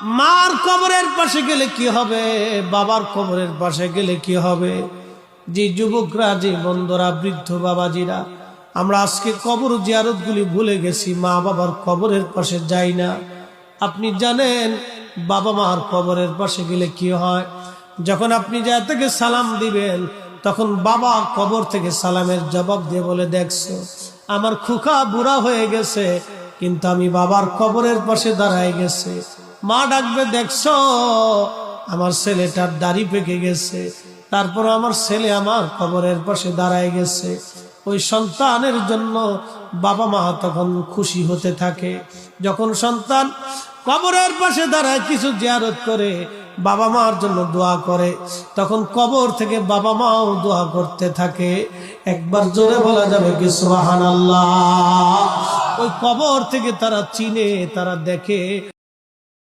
মার কবরের পাশে গেলে কি হবে, বাবার কবরের পাশে গেলে কি হবে? যে যুবকরা, যে বন্ধুরা, বৃদ্ধ বাবাজিরা, আমরা আজকে কবর জিয়ারতগুলি ভুলে গেছি, মা বাবার কবরের পাশে যাই না। আপনি জানেন বাবা মার কবরের পাশে গেলে কি হয়? যখন আপনি যা থেকে সালাম দিবেন, তখন বাবা কবর থেকে সালামের জবাব দিয়ে বলে, দেখছো আমার খুকা বুড়া হয়ে গেছে, কিন্তু আমি বাবার কবরের পাশে দাঁড়ায় গেছে। মা ডাকবে, দেখছো আমার ছেলেটার দাড়ি পেকে গেছে, তারপর আমার ছেলে আমার কবরের পাশে দাঁড়ায় গেছে। ওই সন্তানের জন্য বাবা মা তখন খুশি হতে থাকে। যখন সন্তান কবরের পাশে দাঁড়ায় কিছু জিয়ারত করে, বাবা মার জন্য দোয়া করে, তখন কবর থেকে বাবা মাও দোয়া করতে থাকে। একবার জোরে বলা যাবে কি সুবহানাল্লাহ? ওই কবর থেকে তারা চিনে, তারা দেখে